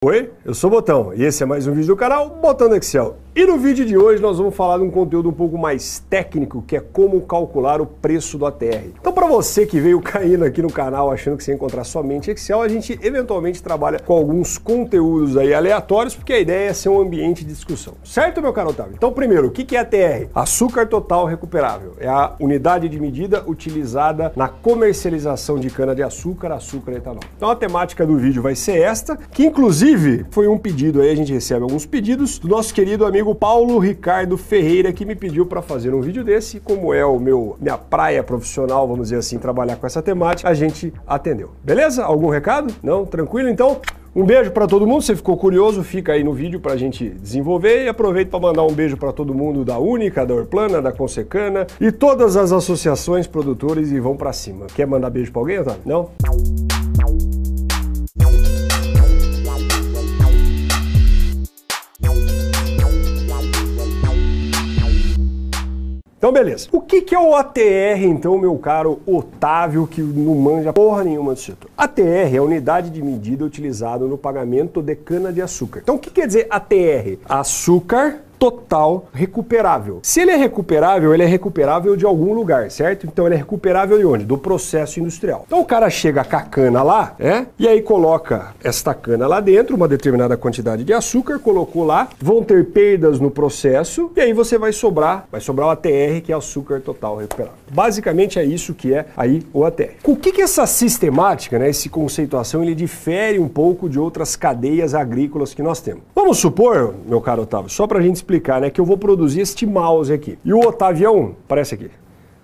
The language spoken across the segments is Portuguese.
Oi, eu sou o Botão e esse é mais um vídeo do canal Botão do Excel. E no vídeo de hoje nós vamos falar de um conteúdo um pouco mais técnico, que é como calcular o preço do ATR. Então, para você que veio caindo aqui no canal achando que você ia encontrar somente Excel, a gente eventualmente trabalha com alguns conteúdos aí aleatórios, porque a ideia é ser um ambiente de discussão. Certo, meu caro Otávio? Então, primeiro, o que é ATR? Açúcar total recuperável. É a unidade de medida utilizada na comercialização de cana-de-açúcar, açúcar e etanol. Então, a temática do vídeo vai ser esta, que inclusive foi um pedido aí, a gente recebe alguns pedidos do nosso querido amigo Paulo Ricardo Ferreira, que me pediu para fazer um vídeo desse. Como é minha praia profissional, vamos dizer assim, trabalhar com essa temática, a gente atendeu. Beleza? Algum recado? Não? Tranquilo? Então, um beijo para todo mundo. Se ficou curioso, fica aí no vídeo para a gente desenvolver, e aproveito para mandar um beijo para todo mundo da Única, da Orplana, da Consecana e todas as associações produtores, e vão para cima. Quer mandar beijo para alguém, Otávio? Não? Então, beleza. O que é o ATR, então, meu caro Otávio, que não manja porra nenhuma do setor? ATR é a unidade de medida utilizada no pagamento de cana-de-açúcar. Então, o que quer dizer ATR? Açúcar total recuperável. Se ele é recuperável de algum lugar, certo? Então ele é recuperável de onde? Do processo industrial. Então o cara chega com a cana lá, e aí coloca esta cana lá dentro, uma determinada quantidade de açúcar, colocou lá, vão ter perdas no processo, e aí vai sobrar o ATR, que é açúcar total recuperável. Basicamente é isso que é aí o ATR. O que essa sistemática, essa conceituação, ele difere um pouco de outras cadeias agrícolas que nós temos? Vamos supor, meu caro Otávio, só pra gente explicar, que eu vou produzir este mouse aqui. E o Otavião, aparece aqui.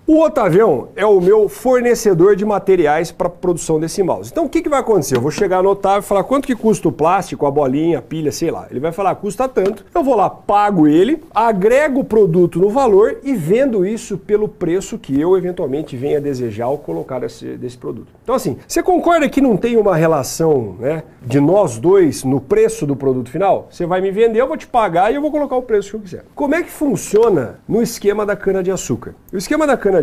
O Otavião é o meu fornecedor de materiais para produção desse mouse. Então o que vai acontecer? Eu vou chegar no Otávio e falar quanto que custa o plástico, a bolinha, a pilha, sei lá. Ele vai falar, custa tanto. Eu vou lá, pago ele, agrego o produto no valor e vendo isso pelo preço que eu eventualmente venha a desejar ao colocar desse produto. Então assim, você concorda que não tem uma relação de nós dois no preço do produto final? Você vai me vender, eu vou te pagar e eu vou colocar o preço que eu quiser. Como é que funciona no esquema da cana-de-açúcar? O esquema da cana-de-açúcar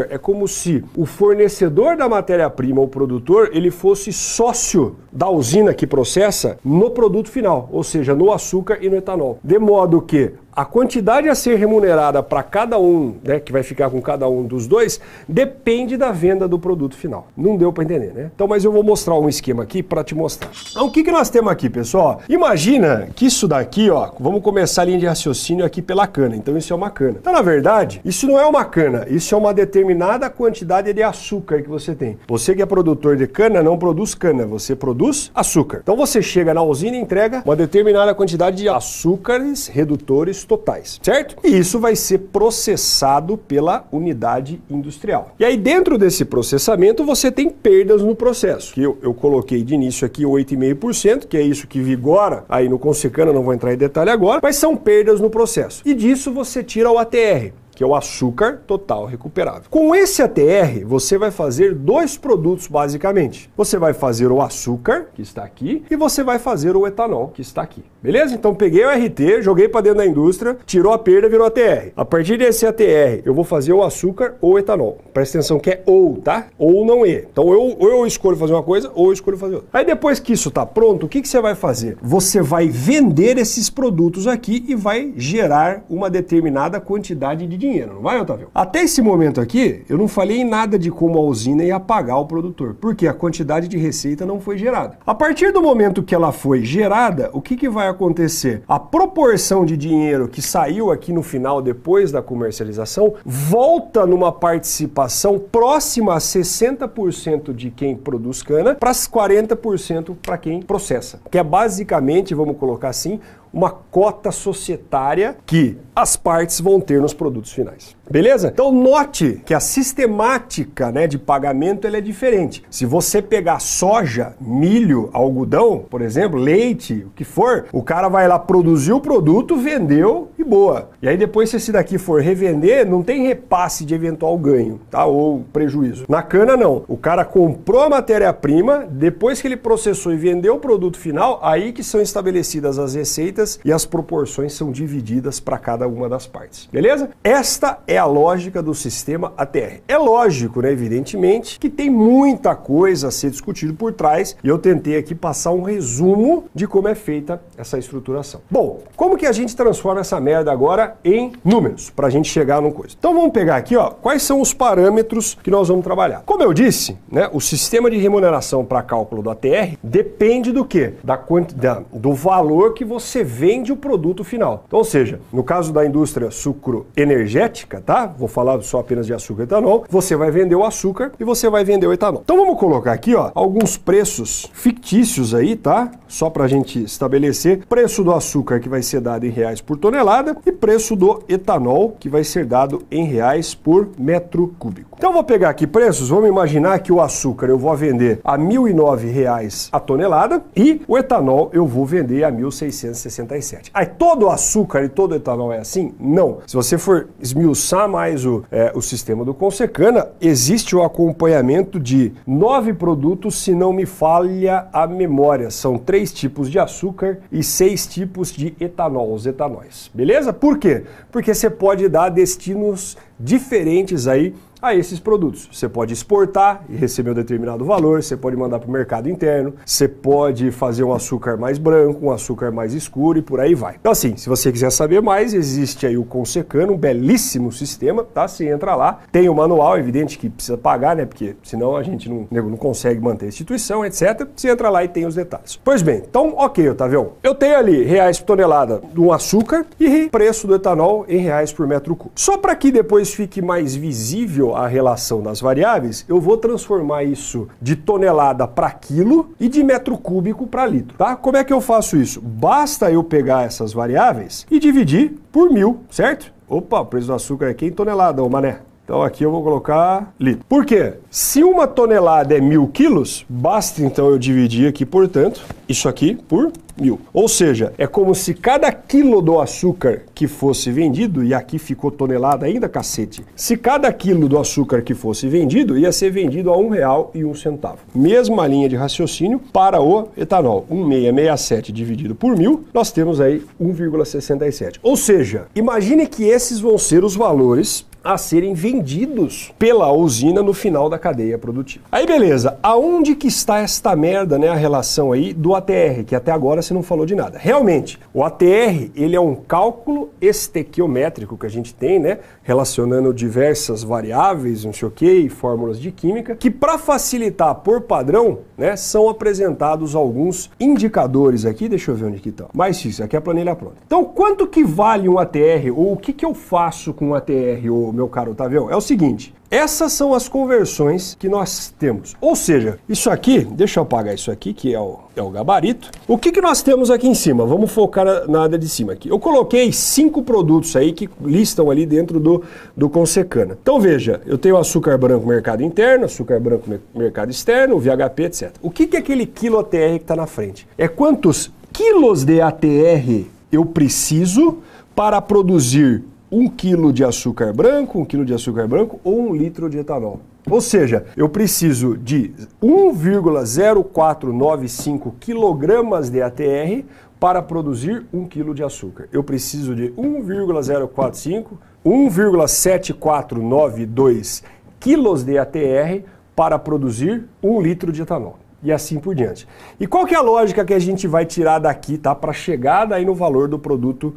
é como se o fornecedor da matéria-prima, o produtor, ele fosse sócio da usina que processa no produto final, ou seja, no açúcar e no etanol. De modo que a quantidade a ser remunerada para cada um, que vai ficar com cada um dos dois, depende da venda do produto final. Não deu para entender, né? Então, mas eu vou mostrar um esquema aqui para te mostrar. Então, o que nós temos aqui, pessoal? Imagina que isso daqui, vamos começar a linha de raciocínio aqui pela cana. Então, isso é uma cana. Então, na verdade, isso não é uma cana, isso é uma determinada quantidade de açúcar que você tem. Você que é produtor de cana, não produz cana, você produz açúcar. Então, você chega na usina e entrega uma determinada quantidade de açúcares redutores totais, certo? E isso vai ser processado pela unidade industrial. E aí dentro desse processamento você tem perdas no processo, que eu coloquei de início aqui 8,5%, que é isso que vigora aí no Consecana, não vou entrar em detalhe agora, mas são perdas no processo. E disso você tira o ATR, que é o açúcar total recuperável. Com esse ATR, você vai fazer dois produtos basicamente. Você vai fazer o açúcar, que está aqui, e você vai fazer o etanol, que está aqui. Beleza? Então peguei o RT, joguei para dentro da indústria, tirou a perda, virou ATR. A partir desse ATR, eu vou fazer o açúcar ou o etanol. Presta atenção que é ou, tá? Ou não é. Então ou eu escolho fazer uma coisa, ou eu escolho fazer outra. Aí depois que isso está pronto, o que você vai fazer? Você vai vender esses produtos aqui e vai gerar uma determinada quantidade de dinheiro, não vai, Otávio? Até esse momento aqui, eu não falei em nada de como a usina ia pagar o produtor, porque a quantidade de receita não foi gerada. A partir do momento que ela foi gerada, o que vai acontecer? A proporção de dinheiro que saiu aqui no final, depois da comercialização, volta numa participação próxima a 60% de quem produz cana para 40% para quem processa, que é basicamente, vamos colocar assim, uma cota societária que as partes vão ter nos produtos finais. Beleza? Então note que a sistemática de pagamento ela é diferente. Se você pegar soja, milho, algodão, por exemplo, leite, o que for, o cara vai lá produzir o produto, vendeu e boa. E aí depois se esse daqui for revender, não tem repasse de eventual ganho, tá? Ou prejuízo. Na cana não. O cara comprou a matéria-prima, depois que ele processou e vendeu o produto final, aí que são estabelecidas as receitas e as proporções são divididas para cada uma das partes. Beleza? Esta é a lógica do sistema ATR? É lógico, né, evidentemente, que tem muita coisa a ser discutido por trás e eu tentei aqui passar um resumo de como é feita essa estruturação. Bom, como que a gente transforma essa merda agora em números para a gente chegar numa coisa? Então vamos pegar aqui, ó, quais são os parâmetros que nós vamos trabalhar. Como eu disse, né, o sistema de remuneração para cálculo do ATR depende do quê? Da quantidade, do valor que você vende o produto final. Então, ou seja, no caso da indústria sucroenergética, tá? Vou falar só apenas de açúcar e etanol. Você vai vender o açúcar e você vai vender o etanol. Então vamos colocar aqui, ó, alguns preços fictícios aí, tá? Só para a gente estabelecer preço do açúcar que vai ser dado em reais por tonelada e preço do etanol que vai ser dado em reais por metro cúbico. Então eu vou pegar aqui preços, vamos imaginar que o açúcar eu vou vender a R$ 1.009 a tonelada e o etanol eu vou vender a R$ 1.667. Aí todo o açúcar e todo o etanol é assim? Não. Se você for esmiuçar mais o sistema do Consecana, existe o acompanhamento de 9 produtos, se não me falha a memória. São 3 tipos de açúcar e 6 tipos de etanol, os etanóis. Beleza? Por quê? Porque você pode dar destinos diferentes aí a esses produtos. Você pode exportar e receber um determinado valor, você pode mandar para o mercado interno, você pode fazer um açúcar mais branco, um açúcar mais escuro e por aí vai. Então assim, se você quiser saber mais, existe aí o Consecana, um belíssimo sistema, tá? Você entra lá, tem o manual, evidente que precisa pagar, né? Porque senão a gente não consegue manter a instituição, etc. Você entra lá e tem os detalhes. Pois bem, então ok, Otavião, eu tenho ali reais por tonelada do açúcar e preço do etanol em reais por metro cúbico. Só para que depois fique mais visível a relação das variáveis, eu vou transformar isso de tonelada para quilo e de metro cúbico para litro, tá? Como é que eu faço isso? Basta eu pegar essas variáveis e dividir por 1000, certo? Opa, o preço do açúcar aqui é em tonelada, ô mané. Então aqui eu vou colocar litro. Por quê? Se uma tonelada é 1000 quilos, basta então eu dividir aqui, portanto, isso aqui por 1000. Ou seja, é como se cada quilo do açúcar que fosse vendido, e aqui ficou tonelada ainda, cacete. Se cada quilo do açúcar que fosse vendido, ia ser vendido a R$1,01. Mesma linha de raciocínio para o etanol. 1,667 dividido por 1000, nós temos aí 1,67. Ou seja, imagine que esses vão ser os valores a serem vendidos pela usina no final da cadeia produtiva. Aí beleza, aonde que está esta merda, né, a relação aí do ATR, que até agora você não falou de nada. Realmente, o ATR, ele é um cálculo estequiométrico que a gente tem, né, relacionando diversas variáveis, não sei o que, e fórmulas de química, que para facilitar por padrão, né, são apresentados alguns indicadores aqui, deixa eu ver onde que tá. Mas isso, aqui é a planilha pronta. Então, quanto que vale um ATR, ou o que eu faço com o ATR, ou meu caro Otavião? É o seguinte, essas são as conversões que nós temos. Ou seja, isso aqui, deixa eu apagar isso aqui, que é o gabarito. O que nós temos aqui em cima? Vamos focar na área de cima aqui. Eu coloquei 5 produtos aí que listam ali dentro do Consecana. Então veja, eu tenho açúcar branco mercado interno, açúcar branco mercado externo, VHP, etc. O que é aquele quilo ATR que está na frente? É quantos quilos de ATR eu preciso para produzir 1 quilo de açúcar branco, 1 quilo de açúcar branco ou 1 litro de etanol. Ou seja, eu preciso de 1,0495 quilogramas de ATR para produzir 1 quilo de açúcar. Eu preciso de 1,7492 quilos de ATR para produzir 1 litro de etanol. E assim por diante. E qual que é a lógica que a gente vai tirar daqui, tá? Para chegar daí no valor do produto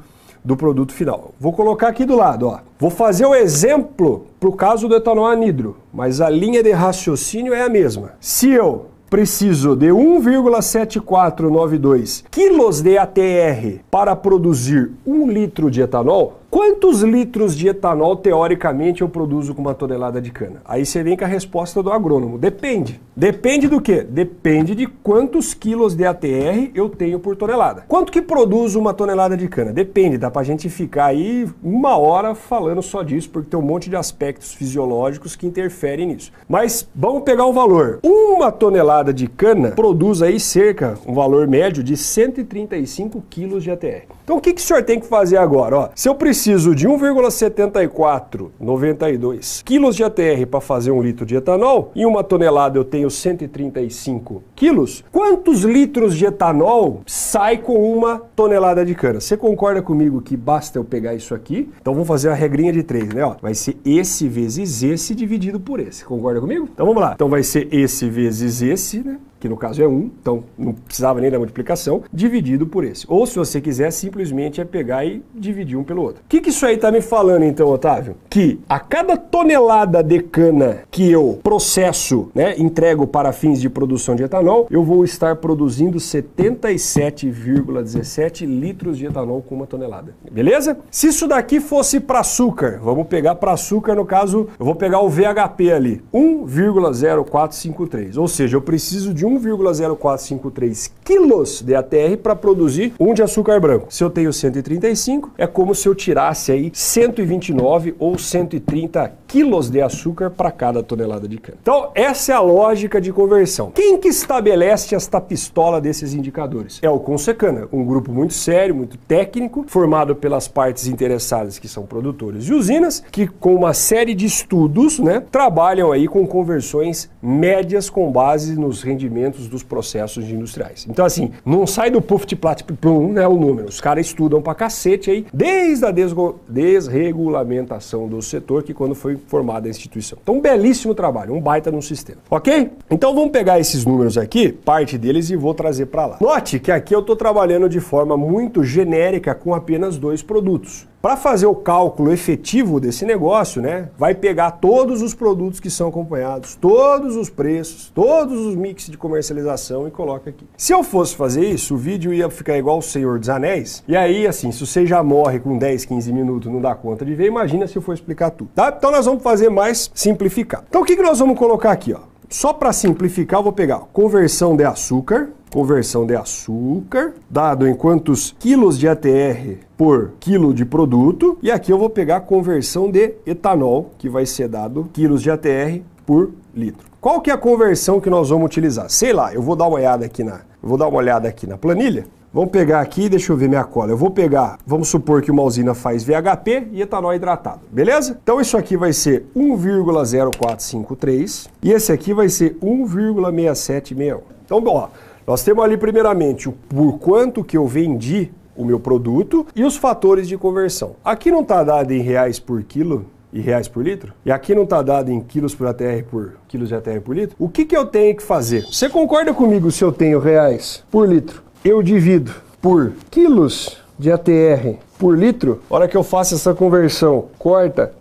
final. Vou colocar aqui do lado, ó. Vou fazer o exemplo para o caso do etanol anidro, mas a linha de raciocínio é a mesma. Se eu preciso de 1,7492 quilos de ATR para produzir 1 litro de etanol, quantos litros de etanol, teoricamente, eu produzo com uma tonelada de cana? Aí você vem com a resposta do agrônomo. Depende. Depende do quê? Depende de quantos quilos de ATR eu tenho por tonelada. Quanto que produz uma tonelada de cana? Depende, dá pra gente ficar aí 1 hora falando só disso, porque tem um monte de aspectos fisiológicos que interferem nisso. Mas vamos pegar um valor. Uma tonelada de cana produz aí cerca, um valor médio de 135 quilos de ATR. Então o que o senhor tem que fazer agora? Ó, se eu preciso preciso de 1,7492 quilos de ATR para fazer 1 litro de etanol, e 1 tonelada eu tenho 135 quilos, quantos litros de etanol sai com 1 tonelada de cana? Você concorda comigo que basta eu pegar isso aqui? Então vamos fazer a regrinha de 3, né? Ó, vai ser esse vezes esse dividido por esse. Concorda comigo? Então vamos lá. Então vai ser esse vezes esse, né? Que no caso é 1, então não precisava nem da multiplicação, dividido por esse. Ou se você quiser, simplesmente é pegar e dividir um pelo outro. O que isso aí tá me falando então, Otávio? Que a cada tonelada de cana que eu processo, né, entrego para fins de produção de etanol, eu vou estar produzindo 77,17 litros de etanol com 1 tonelada. Beleza? Se isso daqui fosse para açúcar, vamos pegar para açúcar, no caso, eu vou pegar o VHP ali, 1,0453. Ou seja, eu preciso de 1,0453 quilos de ATR para produzir 1 de açúcar branco. Se eu tenho 135, é como se eu tirasse aí 129 ou 130 quilos de açúcar para cada tonelada de cana. Então, essa é a lógica de conversão. Quem que estabelece esta pistola desses indicadores? É o Consecana, um grupo muito sério, muito técnico, formado pelas partes interessadas, que são produtores de usinas, que com uma série de estudos, né, trabalham aí com conversões médias com base nos rendimentos dos processos industriais. Então assim, não sai do puff de plat plum, né, o número. Os caras estudam pra cacete aí, desde a desregulamentação do setor, que quando foi formada a instituição. Então um belíssimo trabalho, um baita no sistema. Ok? Então vamos pegar esses números aqui, parte deles, e vou trazer para lá. Note que aqui eu estou trabalhando de forma muito genérica com apenas 2 produtos. Para fazer o cálculo efetivo desse negócio, né, vai pegar todos os produtos que são acompanhados, todos os preços, todos os mix de comercialização e coloca aqui. Se eu fosse fazer isso, o vídeo ia ficar igual o Senhor dos Anéis, e aí, assim, se você já morre com 10, 15 minutos, não dá conta de ver, imagina se eu for explicar tudo, tá? Então nós vamos fazer mais simplificar. Então o que nós vamos colocar aqui, ó? Só para simplificar, eu vou pegar conversão de açúcar, dado em quantos quilos de ATR por quilo de produto, e aqui eu vou pegar a conversão de etanol, que vai ser dado quilos de ATR por litro. Qual que é a conversão que nós vamos utilizar? Sei lá, eu vou dar uma olhada aqui na planilha. Vamos pegar aqui, deixa eu ver minha cola. Eu vou pegar, vamos supor que uma usina faz VHP e etanol hidratado, beleza? Então isso aqui vai ser 1,0453 e esse aqui vai ser 1,6761. Então, ó, nós temos ali primeiramente o por quanto que eu vendi o meu produto e os fatores de conversão. Aqui não está dado em reais por quilo e reais por litro? E aqui não está dado em quilos por ATR por quilos de ATR por litro? O que que eu tenho que fazer? Você concorda comigo se eu tenho reais por litro? Eu divido por quilos de ATR por litro, a hora que eu faço essa conversão, corta,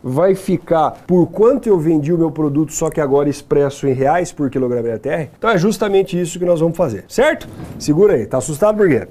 vai ficar por quanto eu vendi o meu produto, só que agora expresso em reais por quilograma de ATR. Então é justamente isso que nós vamos fazer, certo? Segura aí, tá assustado por quê?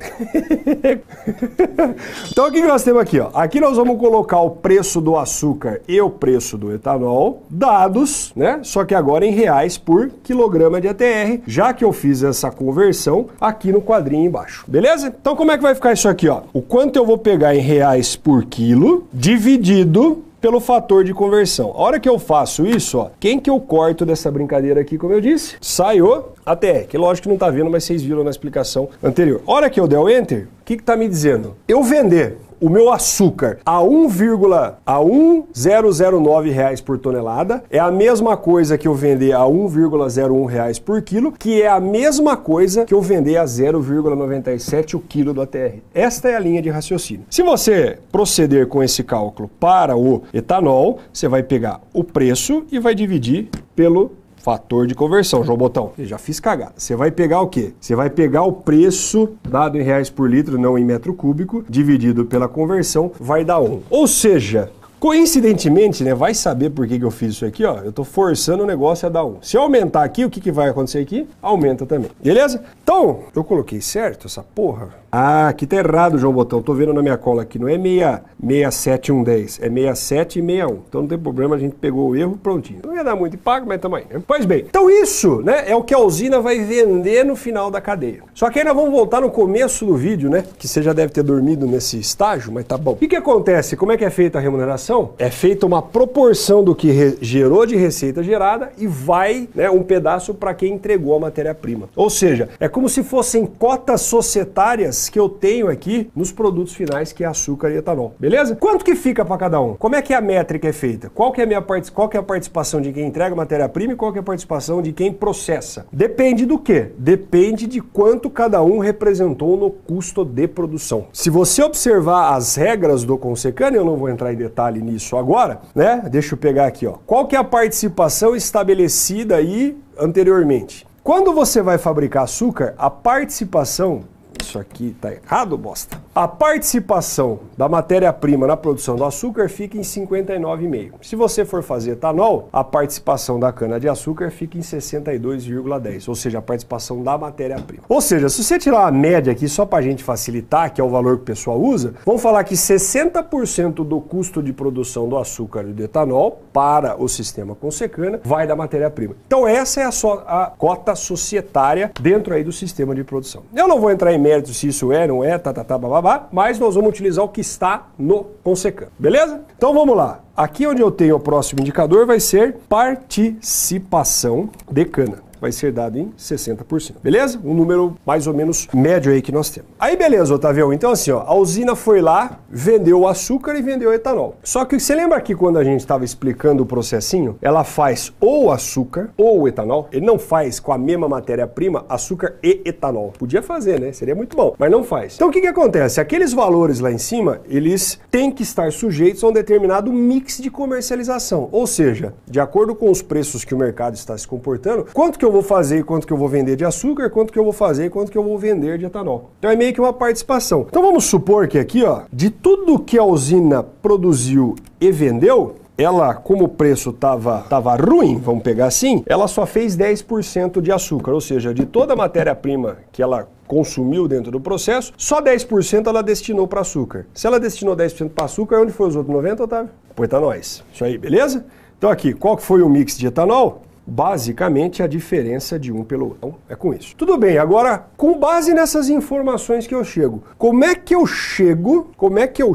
Então o que nós temos aqui, ó? Aqui nós vamos colocar o preço do açúcar e o preço do etanol, dados, né? Só que agora em reais por quilograma de ATR, já que eu fiz essa conversão aqui no quadrinho embaixo, beleza? Então como é que vai ficar isso aqui, ó? O quanto eu vou pegar em reais por quilo, dividido pelo fator de conversão. A hora que eu faço isso, ó, quem que eu corto dessa brincadeira aqui, como eu disse? Sai o ATR, que lógico que não tá vendo, mas vocês viram na explicação anterior. A hora que eu der o Enter, o que que tá me dizendo? Eu vender o meu açúcar a 1,1009 reais por tonelada é a mesma coisa que eu vender a 1,01 reais por quilo, que é a mesma coisa que eu vender a 0,97 o quilo do ATR. Esta é a linha de raciocínio. Se você proceder com esse cálculo para o etanol, você vai pegar o preço e vai dividir pelo fator de conversão, João Botão. Eu já fiz cagada. Você vai pegar o quê? Você vai pegar o preço dado em reais por litro, não em metro cúbico, dividido pela conversão, vai dar 1. Ou seja, coincidentemente, né, vai saber por que eu fiz isso aqui, ó. Eu tô forçando o negócio a dar 1. Se eu aumentar aqui, o que vai acontecer aqui? Aumenta também. Beleza? Então, eu coloquei certo essa porra? Ah, aqui tá errado, João Botão. Tô vendo na minha cola aqui. Não é 67110, é 6761. Então não tem problema, a gente pegou o erro, prontinho. Não ia dar muito impacto, mas tamo aí, né? Pois bem, então isso, né, é o que a usina vai vender no final da cadeia. Só que aí nós vamos voltar no começo do vídeo, né, que você já deve ter dormido nesse estágio, mas tá bom. O que que acontece? Como é que é feita a remuneração? participação, é feita uma proporção do que gerou de receita gerada e vai, né, um pedaço para quem entregou a matéria-prima. Ou seja, é como se fossem cotas societárias que eu tenho aqui nos produtos finais, que é açúcar e etanol. Beleza? Quanto que fica para cada um? Como é que a métrica é feita? Qual que é a participação de quem entrega a matéria-prima e qual que é a participação de quem processa? Depende do quê? Depende de quanto cada um representou no custo de produção. Se você observar as regras do Consecana, eu não vou entrar em detalhe nisso agora, né? Deixa eu pegar aqui, ó. Qual que é a participação estabelecida aí anteriormente? Quando você vai fabricar açúcar, a participação... Isso aqui tá errado, bosta. A participação da matéria-prima na produção do açúcar fica em 59,5%. Se você for fazer etanol, a participação da cana-de-açúcar fica em 62,10%, ou seja, a participação da matéria-prima. Ou seja, se você tirar a média aqui só para a gente facilitar, que é o valor que o pessoal usa, vamos falar que 60% do custo de produção do açúcar e do etanol para o sistema Consecana vai da matéria-prima. Então essa é a cota societária dentro aí do sistema de produção. Eu não vou entrar em mérito se isso é, não é, bababá, mas nós vamos utilizar o que está no Consecana, beleza? Então vamos lá. Aqui onde eu tenho o próximo indicador vai ser participação de cana. Vai ser dado em 60%, beleza? Um número mais ou menos médio aí que nós temos. Aí beleza, Otavião, então assim, ó, a usina foi lá, vendeu o açúcar e vendeu o etanol. Só que você lembra que quando a gente estava explicando o processinho, ela faz ou o açúcar ou o etanol, ele não faz com a mesma matéria-prima açúcar e etanol. Podia fazer, né? Seria muito bom, mas não faz. Então o que que acontece? Aqueles valores lá em cima, eles têm que estar sujeitos a um determinado mix de comercialização, ou seja, de acordo com os preços que o mercado está se comportando, quanto que eu vou fazer e quanto que eu vou vender de açúcar, quanto que eu vou fazer e quanto que eu vou vender de etanol. Então é meio que uma participação. Então vamos supor que aqui, ó, de tudo que a usina produziu e vendeu, ela, como o preço estava ruim, vamos pegar assim, ela só fez 10% de açúcar, ou seja, de toda a matéria-prima que ela consumiu dentro do processo, só 10% ela destinou para açúcar. Se ela destinou 10% para açúcar, onde foi os outros 90%, Otávio? Foi etanóis. Isso aí, beleza? Então aqui, qual que foi o mix de etanol? Basicamente a diferença de um pelo outro. Então, é com isso. Tudo bem, agora, com base nessas informações que eu chego, como é que eu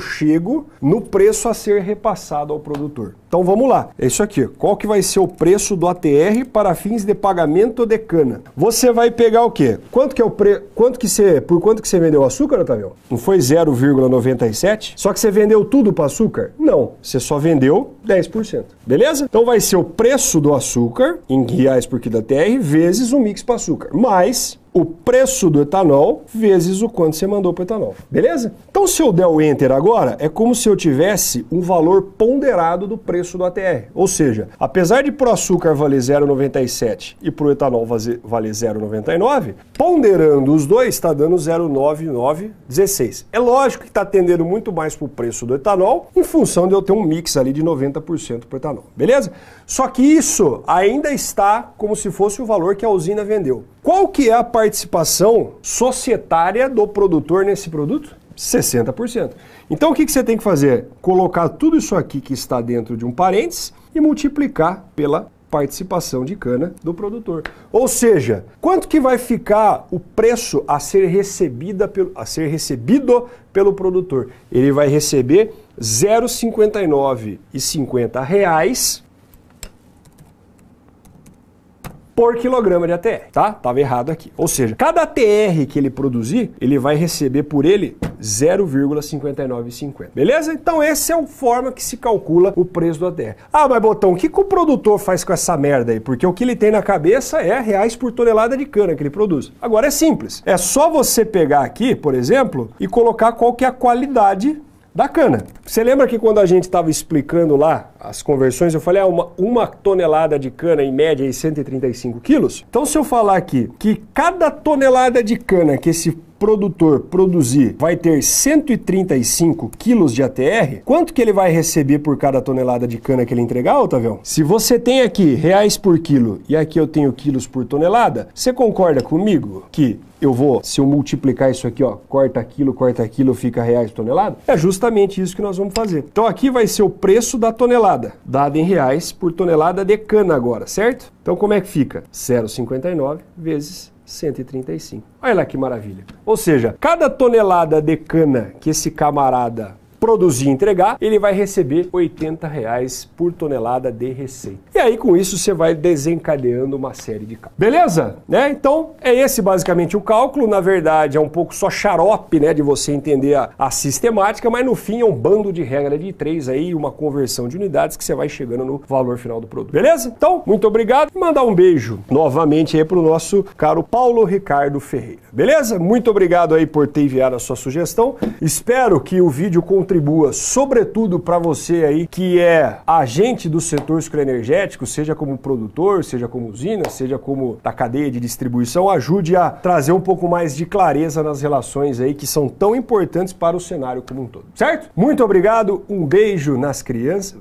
chego no preço a ser repassado ao produtor? Então vamos lá, é isso aqui. Qual que vai ser o preço do ATR para fins de pagamento de cana? Você vai pegar o quê? Por quanto que você vendeu o açúcar, Otávio? Não foi 0,97? Só que você vendeu tudo para açúcar? Não, você só vendeu 10%. Beleza? Então vai ser o preço do açúcar em reais por quilo ATR vezes o mix para açúcar, mais o preço do etanol vezes o quanto você mandou para o etanol. Beleza? Então se eu der o Enter agora, é como se eu tivesse um valor ponderado do preço do ATR. Ou seja, apesar de pro açúcar valer 0,97 e pro etanol valer 0,99, ponderando os dois está dando 0,9916. É lógico que está tendendo muito mais para o preço do etanol em função de eu ter um mix ali de 90% para etanol. Beleza? Só que isso ainda está como se fosse o valor que a usina vendeu. Qual que é a participação societária do produtor nesse produto? 60%. Então o que você tem que fazer? Colocar tudo isso aqui que está dentro de um parênteses e multiplicar pela participação de cana do produtor. Ou seja, quanto que vai ficar o preço a ser recebido pelo produtor? Ele vai receber R$ 0,5950 por quilograma de ATR, tá? Tava errado aqui. Ou seja, cada ATR que ele produzir, ele vai receber por ele 0,5950. Beleza? Então essa é a forma que se calcula o preço do ATR. Ah, mas Botão, o que o produtor faz com essa merda aí? Porque o que ele tem na cabeça é reais por tonelada de cana que ele produz. Agora é simples. É só você pegar aqui, por exemplo, e colocar qual que é a qualidade da cana. Você lembra que quando a gente estava explicando lá as conversões, eu falei, uma tonelada de cana em média é 135 quilos? Então se eu falar aqui que cada tonelada de cana que esse produtor produzir vai ter 135 quilos de ATR, quanto que ele vai receber por cada tonelada de cana que ele entregar, Otavião? Se você tem aqui reais por quilo e aqui eu tenho quilos por tonelada, você concorda comigo que se eu multiplicar isso aqui, ó, corta quilo, fica reais por tonelada? É justamente isso que nós vamos fazer. Então aqui vai ser o preço da tonelada, dado em reais por tonelada de cana agora, certo? Então como é que fica? 0,59 vezes 135. Olha lá que maravilha. Ou seja, cada tonelada de cana que esse camarada produzir e entregar, ele vai receber R$80 por tonelada de receita. E aí com isso você vai desencadeando uma série de cálculos. Beleza? Né? Então é esse basicamente o cálculo. Na verdade é um pouco só xarope, né, de você entender a sistemática, mas no fim é um bando de regra de 3 aí, uma conversão de unidades que você vai chegando no valor final do produto. Beleza? Então, muito obrigado e mandar um beijo novamente aí pro nosso caro Paulo Ricardo Ferreira. Beleza? Muito obrigado aí por ter enviado a sua sugestão. Espero que o vídeo contribua sobretudo para você aí que é agente do setor sucroenergético, seja como produtor, seja como usina, seja como da cadeia de distribuição, ajude a trazer um pouco mais de clareza nas relações aí que são tão importantes para o cenário como um todo, certo? Muito obrigado, um beijo nas crianças,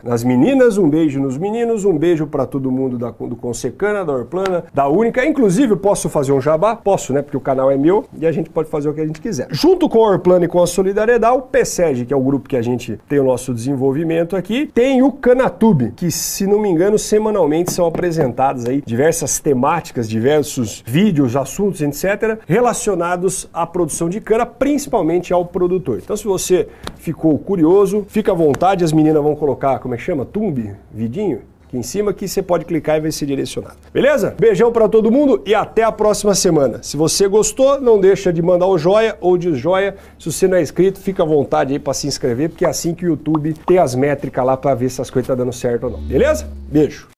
nas meninas, um beijo nos meninos, um beijo para todo mundo do Consecana, da Orplana, da Única. Inclusive, posso fazer um jabá? Posso, né? Porque o canal é meu e a gente pode fazer o que a gente quiser. Junto com a Orplana e com a Solidariedade, o PSEG, que é o grupo que a gente tem o nosso desenvolvimento aqui, tem o Canatube, que, se não me engano, semanalmente são apresentadas aí diversas temáticas, diversos vídeos, assuntos, etc., relacionados à produção de cana, principalmente ao produtor. Então, se você ficou curioso, fica à vontade, as meninas vão colocar, como é que chama? Tumbi? Vidinho? Aqui em cima que você pode clicar e vai ser direcionado. Beleza? Beijão para todo mundo e até a próxima semana. Se você gostou, não deixa de mandar o joia ou desjoia. Se você não é inscrito, fica à vontade aí para se inscrever, porque é assim que o YouTube tem as métricas lá para ver se as coisas estão dando certo ou não. Beleza? Beijo!